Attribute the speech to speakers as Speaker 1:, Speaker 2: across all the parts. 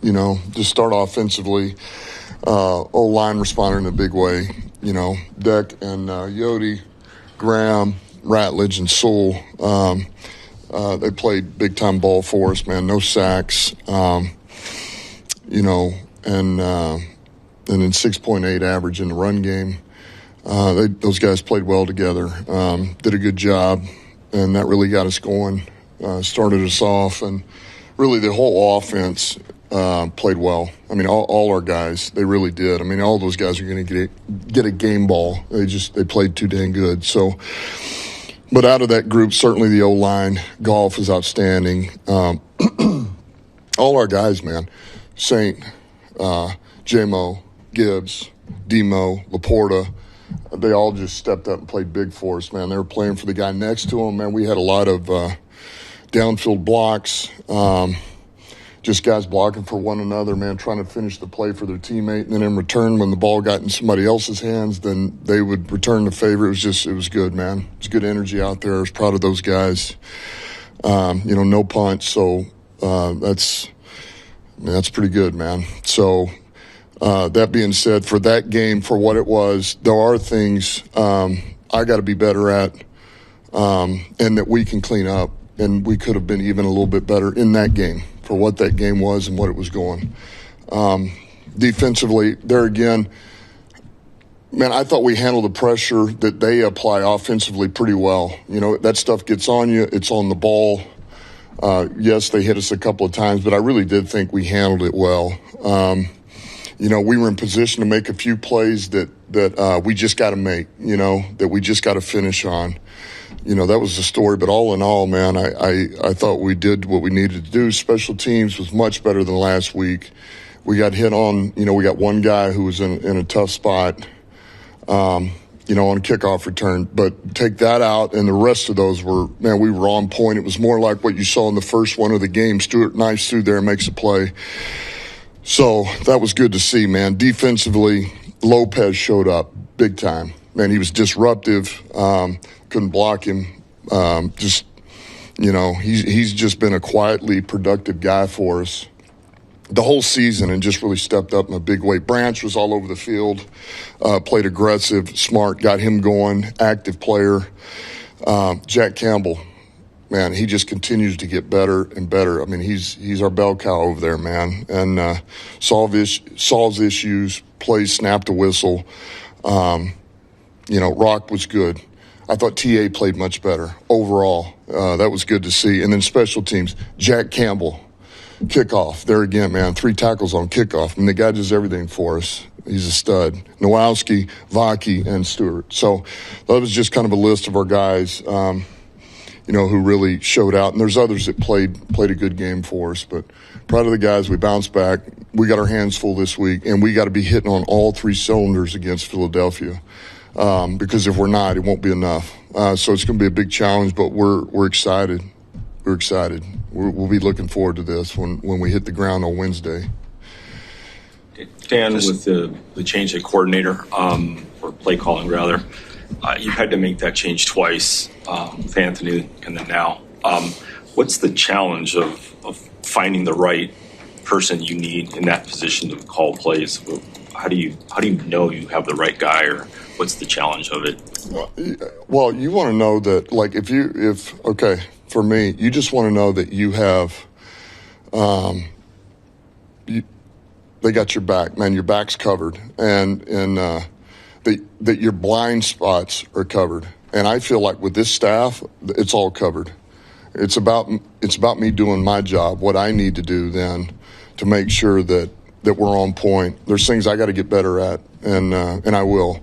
Speaker 1: just start offensively. O-line responded in a big way. Deck and Yodi, Graham, Ratledge, and Sewell, they played big-time ball for us, man. No sacks, and then 6.8 average in the run game. Those guys played well together, did a good job, and that really got us going, started us off, and really the whole offense played well. I mean, all our guys, they really did. I mean, all those guys are going to get a game ball. They played too dang good. So, but out of that group, certainly the O-line, Golf is outstanding. All our guys, man, Saint, J-Mo, Gibbs, Demo, Laporta, they all just stepped up and played big for us, man. They were playing for the guy next to them, man. We had a lot of downfield blocks, just guys blocking for one another, man, trying to finish the play for their teammate. And then in return, when the ball got in somebody else's hands, then they would return the favor. It was good, man. It was good energy out there. I was proud of those guys. No punch. So that's pretty good, man. So that being said, for that game, for what it was, there are things I got to be better at and that we can clean up. And we could have been even a little bit better in that game for what that game was and what it was going. Defensively, there again, man, I thought we handled the pressure that they apply offensively pretty well. That stuff gets on you. It's on the ball. Yes, they hit us a couple of times, but I really did think we handled it well. We were in position to make a few plays that we just got to make, that we just got to finish on. That was the story. But all in all, man, I thought we did what we needed to do. Special teams was much better than last week. We got hit on, we got one guy who was in a tough spot, on a kickoff return. But take that out, and the rest of those we were on point. It was more like what you saw in the first one of the game. Stewart Knife's through there and makes a play. So that was good to see, man. Defensively, Lopez showed up big time. Man, he was disruptive. Couldn't block him. He's just been a quietly productive guy for us the whole season and just really stepped up in a big way. Branch was all over the field, played aggressive, smart, got him going, active player. Jack Campbell, man, he just continues to get better and better. I mean, he's our bell cow over there, man, and solves issues, plays snap to whistle. Rock was good. I thought TA played much better overall. That was good to see. And then special teams, Jack Campbell, kickoff. There again, man, 3 tackles on kickoff. I mean, the guy does everything for us. He's a stud. Nowalski, Vaki, and Stewart. So that was just kind of a list of our guys, who really showed out. And there's others that played a good game for us. But proud of the guys. We bounced back. We got our hands full this week, and we got to be hitting on all 3 cylinders against Philadelphia. Because if we're not, it won't be enough. So it's going to be a big challenge, but we're excited. We're excited. We'll be looking forward to this when we hit the ground on Wednesday.
Speaker 2: Dan, with the change of coordinator, or play calling rather, you had to make that change twice with Anthony and then now. What's the challenge of finding the right person you need in that position to call plays? How do you know you have the right guy, or what's the challenge of it?
Speaker 1: Well, you want to know that, like, for me, you just want to know that you have, they got your back, man. Your back's covered, and that your blind spots are covered. And I feel like with this staff, it's all covered. It's about me doing my job, what I need to do then to make sure that we're on point. There's things I got to get better at, and I will.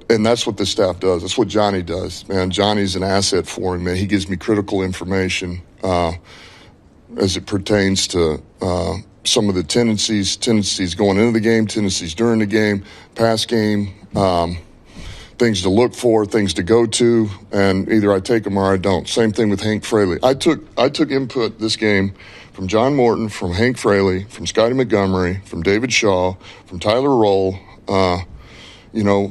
Speaker 1: And that's what this staff does. That's what Johnny does, man. Johnny's an asset for him, man. He gives me critical information as it pertains to some of the tendencies going into the game, tendencies during the game, past game, things to look for, things to go to, and either I take them or I don't. Same thing with Hank Fraley. I took input this game from John Morton, from Hank Fraley, from Scotty Montgomery, from David Shaw, from Tyler Roll,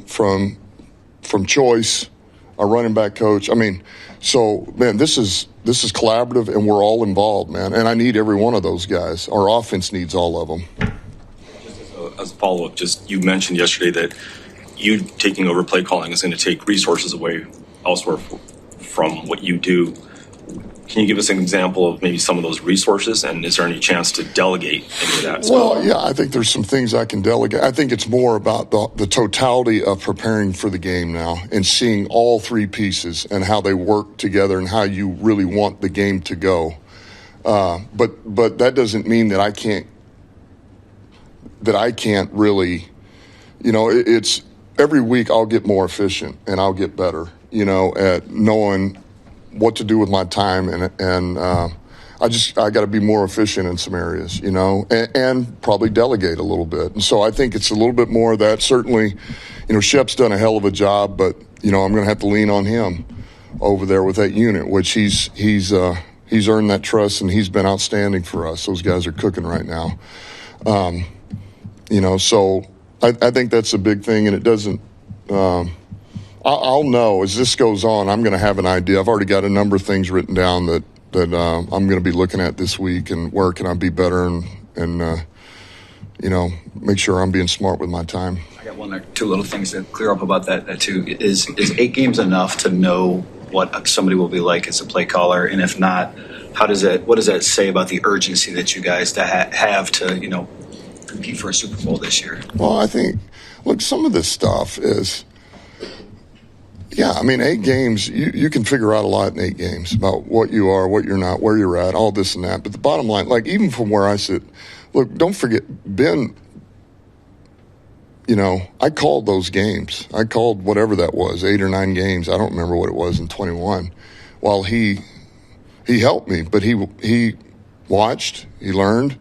Speaker 1: from Choice, our running back coach. I mean, so, man, this is collaborative, and we're all involved, man. And I need every one of those guys. Our offense needs all of them.
Speaker 2: Just as a follow-up, you mentioned yesterday that you taking over play calling is going to take resources away elsewhere from what you do. Can you give us an example of maybe some of those resources, and is there any chance to delegate any of that?
Speaker 1: Well, yeah, I think there's some things I can delegate. I think it's more about the totality of preparing for the game now and seeing all three pieces and how they work together and how you really want the game to go. But that doesn't mean that I can't really, it's every week I'll get more efficient and I'll get better, at knowing what to do with my time, and I got to be more efficient in some areas, and probably delegate a little bit. And so I think it's a little bit more of that. Certainly, Shep's done a hell of a job, but I'm going to have to lean on him over there with that unit, which he's earned that trust, and he's been outstanding for us. Those guys are cooking right now. So I think that's a big thing, and it doesn't. I'll know as this goes on. I'm going to have an idea. I've already got a number of things written down that I'm going to be looking at this week, and where can I be better and make sure I'm being smart with my time.
Speaker 3: I got one or two little things to clear up about that too. Is 8 games enough to know what somebody will be like as a play caller? And if not, what does that say about the urgency that you guys have to compete for a Super Bowl this year?
Speaker 1: Well, I think, look, some of this stuff is. Yeah, I mean, 8 games, you can figure out a lot in 8 games about what you are, what you're not, where you're at, all this and that. But the bottom line, like even from where I sit, look, don't forget, Ben, I called those games. I called whatever that was, 8 or 9 games. I don't remember what it was in 21. While he helped me, but he watched, he learned.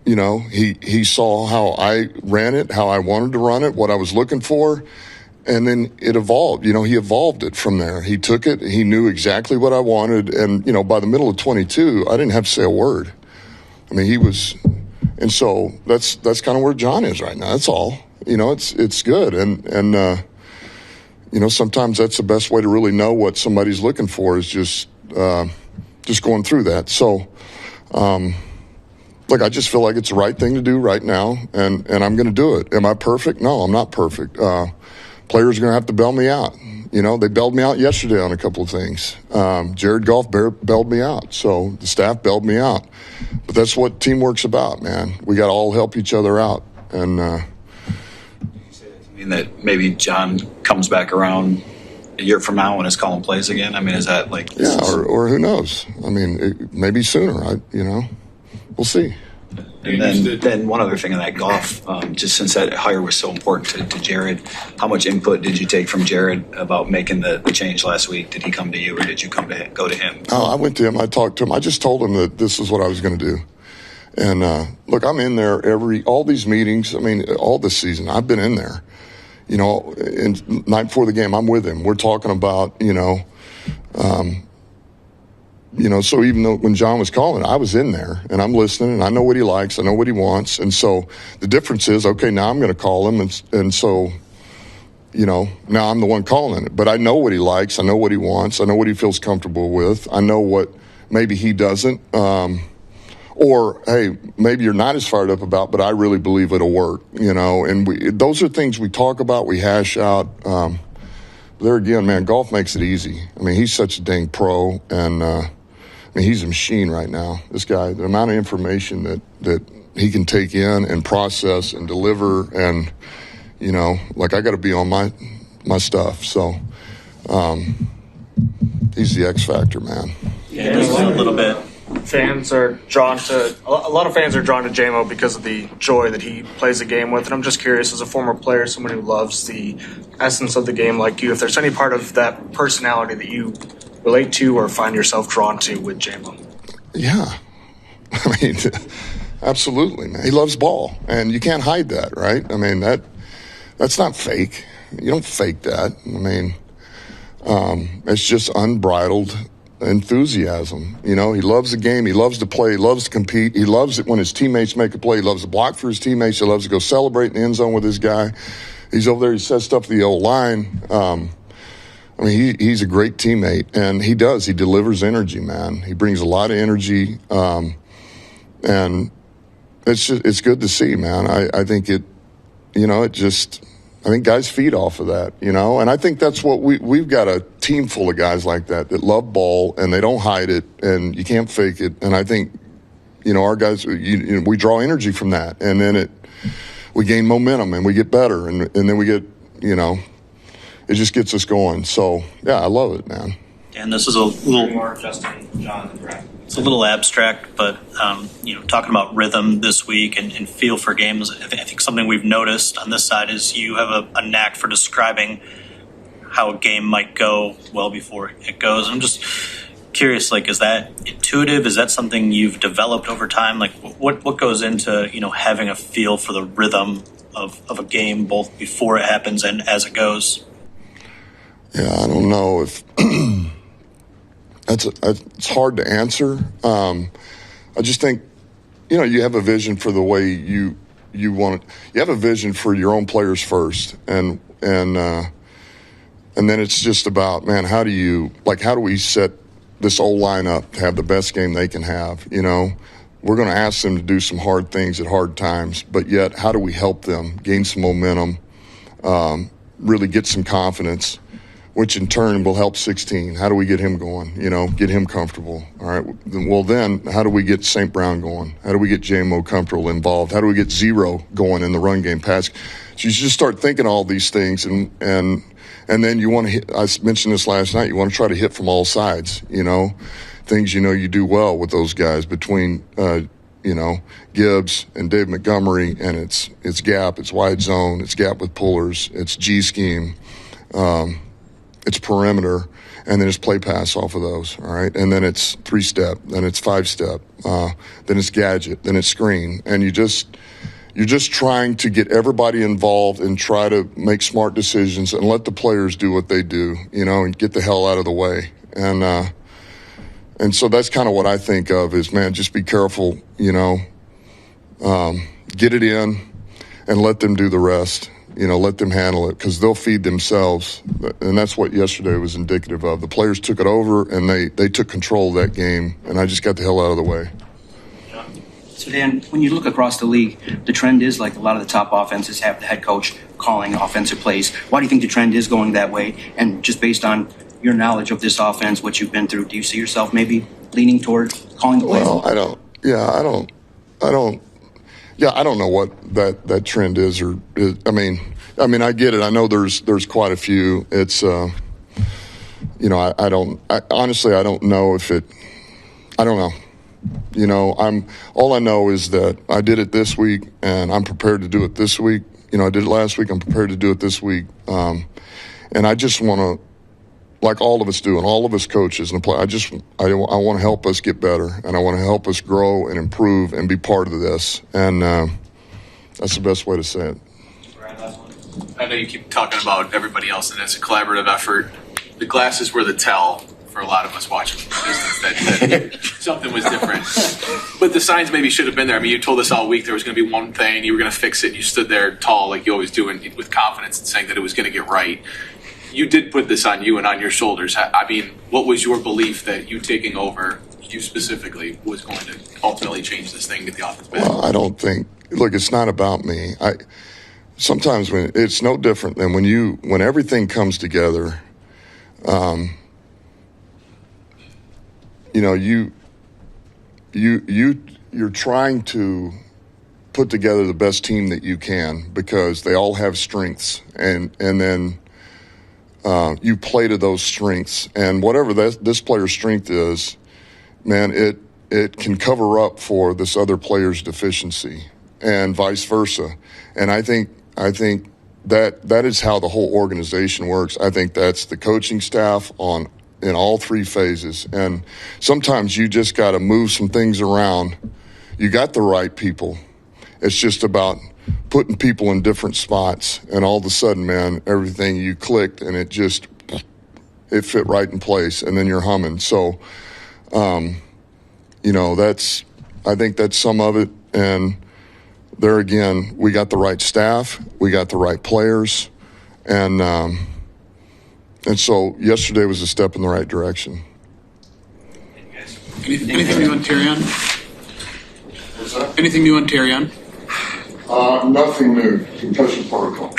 Speaker 1: He saw how I ran it, how I wanted to run it, what I was looking for. And then it evolved. He evolved it from there. He took it. He knew exactly what I wanted. And, by the middle of 22, I didn't have to say a word. I mean, he was – and so that's kind of where John is right now. That's all. It's good. And sometimes that's the best way to really know what somebody's looking for is just going through that. So, look, I just feel like it's the right thing to do right now, and I'm going to do it. Am I perfect? No, I'm not perfect. Players are going to have to bail me out. They bailed me out yesterday on a couple of things. Jared Goff bailed me out. So the staff bailed me out. But that's what teamwork's about, man. We got to all help each other out. And
Speaker 3: you say that to mean that maybe John comes back around a year from now and is calling plays again? I mean, is that like...
Speaker 1: Yeah, or who knows? I mean, maybe sooner, We'll see.
Speaker 3: And then one other thing on that Goff, just since that hire was so important to Jared, how much input did you take from Jared about making the change last week? Did he come to you, or did you go to him?
Speaker 1: Oh, I went to him. I talked to him. I just told him that this is what I was going to do. And look, I'm in there all these meetings. I mean, all this season, I've been in there. And night before the game, I'm with him. We're talking about, so even though when John was calling, I was in there and I'm listening and I know what he likes, I know what he wants. And so the difference is, okay, now I'm going to call him. And so, now I'm the one calling it. But I know what he likes, I know what he wants, I know what he feels comfortable with, I know what maybe he doesn't. Or, hey, maybe you're not as fired up about, but I really believe it'll work, And those are things we talk about, we hash out. There again, man, Goff makes it easy. I mean, he's such a dang pro, and he's a machine right now. This guy, the amount of information that he can take in and process and deliver, and I got to be on my stuff. So he's the X factor, man.
Speaker 4: Yeah, just a little bit. Fans are drawn to a lot of fans are drawn to JMO because of the joy that he plays the game with. And I'm just curious, as a former player, someone who loves the essence of the game like you, if there's any part of that personality that you relate to or find yourself drawn to with JMO.
Speaker 1: Yeah, I mean, absolutely, man. He loves ball, and you can't hide that, right? I mean, that's not fake. You don't fake that. I mean, it's just unbridled enthusiasm. He loves the game. He loves to play. He loves to compete. He loves it when his teammates make a play. He loves to block for his teammates. He loves to go celebrate in the end zone with his guy. He's over there. He says stuff to the old line. I mean, he's a great teammate, and he delivers energy, man. He brings a lot of energy, and it's good to see, man. I think I think guys feed off of that, and I think that's what we've got a team full of guys like that love ball and they don't hide it and you can't fake it. And I think, our guys, we draw energy from that, and then we gain momentum and we get better, and then we get, it just gets us going. So yeah, I love it, man.
Speaker 5: And this is a little
Speaker 4: more Justin, John, and Brad.
Speaker 5: It's a little abstract, but talking about rhythm this week and feel for games, I think something we've noticed on this side is you have a knack for describing how a game might go well before it goes. I'm just curious, is that intuitive? Is that something you've developed over time? What goes into having a feel for the rhythm of a game, both before it happens and as it goes?
Speaker 1: Yeah, I don't know if. It's hard to answer. I just think, you have a vision for the way you want it. You have a vision for your own players first, and then it's just about, man, how do we set this O-line up to have the best game they can have? We're going to ask them to do some hard things at hard times, but yet how do we help them gain some momentum, really get some confidence, which in turn will help 16. How do we get him going? Get him comfortable. All right. Well, then how do we get St. Brown going? How do we get JMO comfortable, involved? How do we get Zero going in the run game pass? So you just start thinking all these things, and then you want to hit. I mentioned this last night. You want to try to hit from all sides. Things you do well with those guys between Gibbs and Dave Montgomery, and it's gap, it's wide zone, it's gap with pullers, it's G scheme. It's perimeter, and then it's play pass off of those, all right? And then it's 3-step, then it's 5-step, then it's gadget, then it's screen. And you're just trying to get everybody involved and try to make smart decisions and let the players do what they do, and get the hell out of the way. And so that's kind of what I think of is, man, just be careful, get it in and let them do the rest. Let them handle it, because they'll feed themselves. And that's what yesterday was indicative of. The players took it over, and they took control of that game, and I just got the hell out of the way.
Speaker 6: So, Dan, when you look across the league, the trend is a lot of the top offenses have the head coach calling offensive plays. Why do you think the trend is going that way? And just based on your knowledge of this offense, what you've been through, do you see yourself maybe leaning toward calling the plays?
Speaker 1: Well, I don't know what that trend is, I mean, I get it. I know there's quite a few. It's, honestly, I don't know if it, I don't know. All I know is that I did it this week, and I'm prepared to do it this week. I did it last week. I'm prepared to do it this week. And I just want to, like all of us do, and all of us coaches and play, I want to help us get better, and I want to help us grow and improve and be part of this. And that's the best way to say it.
Speaker 7: I know you keep talking about everybody else, and it's a collaborative effort. The glasses were the tell for a lot of us watching the business that something was different. But the signs maybe should have been there. I mean, you told us all week there was going to be one thing, you were going to fix it, and you stood there tall like you always do, and with confidence and saying that it was going to get right. You did put this on you and on your shoulders. I mean, what was your belief that you taking over, you specifically, was going to ultimately change this thing, get the offense back?
Speaker 1: Well, I don't think. Look, it's not about me. Sometimes when it's no different than when everything comes together. You're trying to put together the best team that you can, because they all have strengths, and then you play to those strengths, and whatever this player's strength is, man, it can cover up for this other player's deficiency, and vice versa. And I think that is how the whole organization works. I think that's the coaching staff in all three phases. And sometimes you just got to move some things around. You got the right people. It's just about putting people in different spots, and all of a sudden, man, everything you clicked, and it fit right in place, and then you're humming. So, I think that's some of it. And there again, we got the right staff, we got the right players, and And so yesterday was a step in the right direction.
Speaker 8: Anything new on Terrion?
Speaker 1: What's that?
Speaker 8: Anything new on Terrion?
Speaker 1: Nothing new. Concussion protocol.